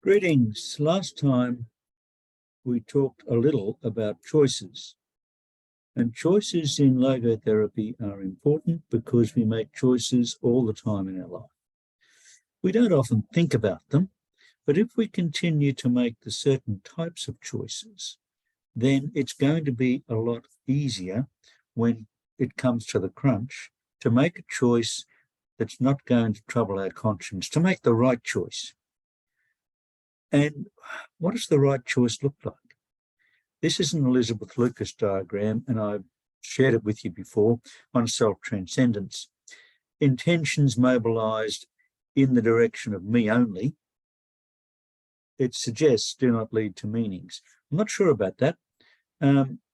Greetings. Last time we talked a little about choices. And choices in logotherapy are important because we make choices all the time in our life. We don't often think about them, but if we continue to make the certain types of choices, then it's going to be a lot easier when it comes to the crunch to make a choice that's not going to trouble our conscience, to make the right choice. And what does the right choice look like? This is an Elizabeth Lucas diagram, and I've shared it with you before on self-transcendence. Intentions mobilized in the direction of me only. It suggests do not lead to meanings. I'm not sure about that.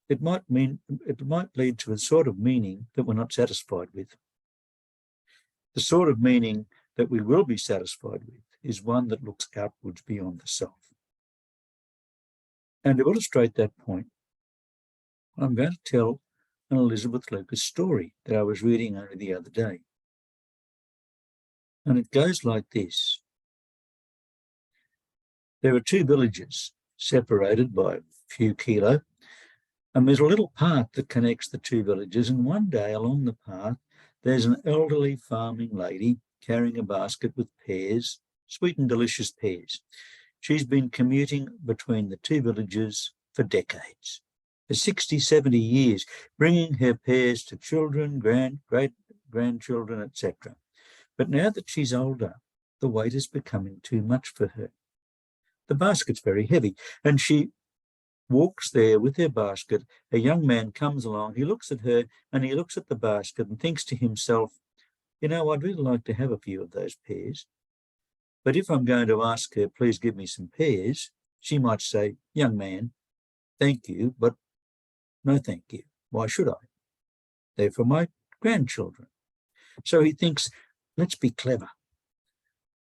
It might lead to a sort of meaning that we're not satisfied with. The sort of meaning that we will be satisfied with is one that looks outwards beyond the self. And to illustrate that point, I'm going to tell an Elizabeth Lucas story that I was reading only the other day. And it goes like this. There are two villages separated by a few kilos, and there's a little path that connects the two villages. And one day along the path, there's an elderly farming lady carrying a basket with pears, sweet and delicious pears. She's been commuting between the two villages for decades, for 60, 70 years, bringing her pears to children, great-grandchildren, etc. But now that she's older, the weight is becoming too much for her. The basket's very heavy, and she walks there with her basket. A young man comes along, he looks at her, and he looks at the basket and thinks to himself, you know, I'd really like to have a few of those pears. But if I'm going to ask her, please give me some pears, she might say, young man, thank you, but no thank you. Why should I? They're for my grandchildren. So he thinks, let's be clever.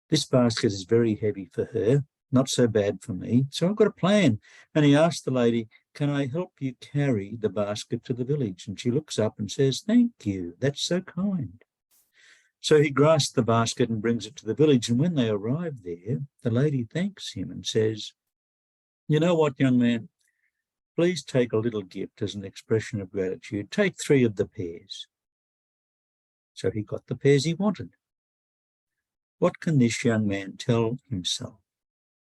This basket is very heavy for her, not so bad for me, so I've got a plan. And he asked the lady, can I help you carry the basket to the village? And she looks up and says, thank you, that's so kind. So he grasps the basket and brings it to the village. And when they arrive there, the lady thanks him and says, you know what, young man, please take a little gift as an expression of gratitude. Take 3 of the pears. So he got the pears he wanted. What can this young man tell himself?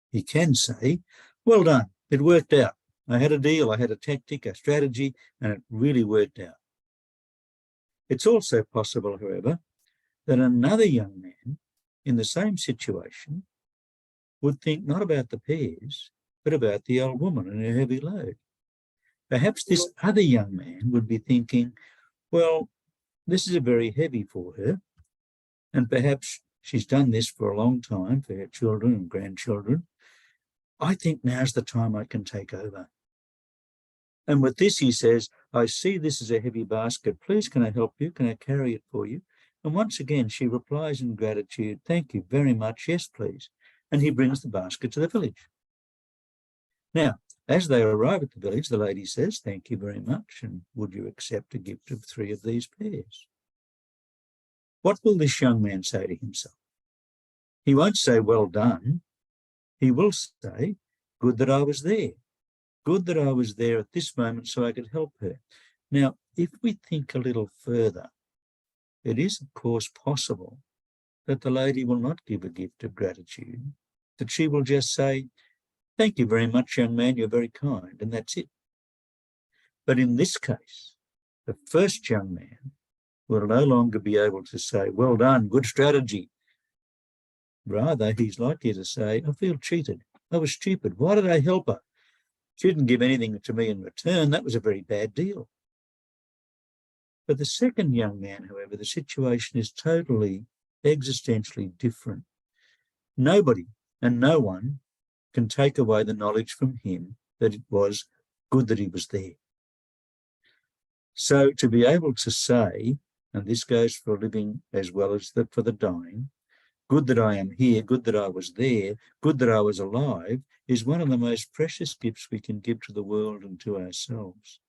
He can say, well done, it worked out. I had a deal, I had a tactic, a strategy, and it really worked out. It's also possible, however, that another young man in the same situation would think not about the pears, but about the old woman and her heavy load. Perhaps this other young man would be thinking, well, this is very heavy for her, and perhaps she's done this for a long time for her children and grandchildren. I think now's the time I can take over. And with this, he says, I see this is a heavy basket. Please, can I help you? Can I carry it for you? And once again, she replies in gratitude, thank you very much. Yes, please. And he brings the basket to the village. Now, as they arrive at the village, the lady says, thank you very much. And would you accept a gift of 3 of these pears? What will this young man say to himself? He won't say, well done. He will say, good that I was there. Good that I was there at this moment so I could help her. Now, if we think a little further, it is, of course, possible that the lady will not give a gift of gratitude, that she will just say, thank you very much, young man, you're very kind, and that's it. But in this case, the first young man will no longer be able to say, well done, good strategy. Rather, he's likely to say, I feel cheated. I was stupid. Why did I help her? She didn't give anything to me in return. That was a very bad deal. For the second young man, however, the situation is totally existentially different. Nobody and no one can take away the knowledge from him that it was good that he was there. So to be able to say, and this goes for living as well as for the dying, good that I am here, good that I was there, good that I was alive, is one of the most precious gifts we can give to the world and to ourselves.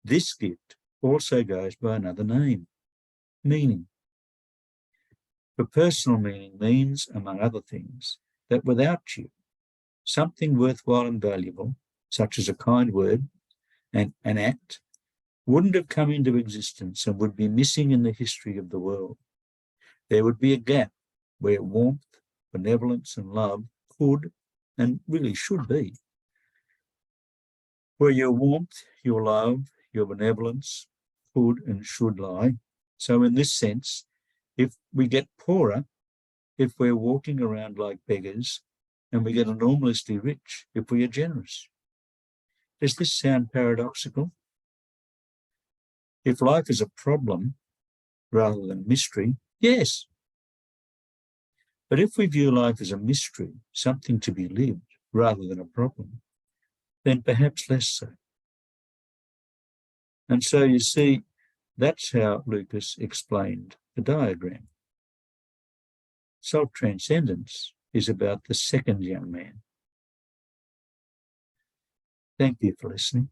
This gift also goes by another name, meaning. For personal meaning means, among other things, that without you, something worthwhile and valuable, such as a kind word and an act, wouldn't have come into existence and would be missing in the history of the world. There would be a gap where warmth, benevolence, and love could and really should be. Where your warmth, your love, your benevolence could and should lie. So, in this sense, if we get poorer, if we're walking around like beggars, and we get enormously rich if we are generous. Does this sound paradoxical? If life is a problem rather than mystery, yes. But if we view life as a mystery, something to be lived rather than a problem, then perhaps less so. And so you see, that's how Lucas explained the diagram. Self-transcendence is about the second young man. Thank you for listening.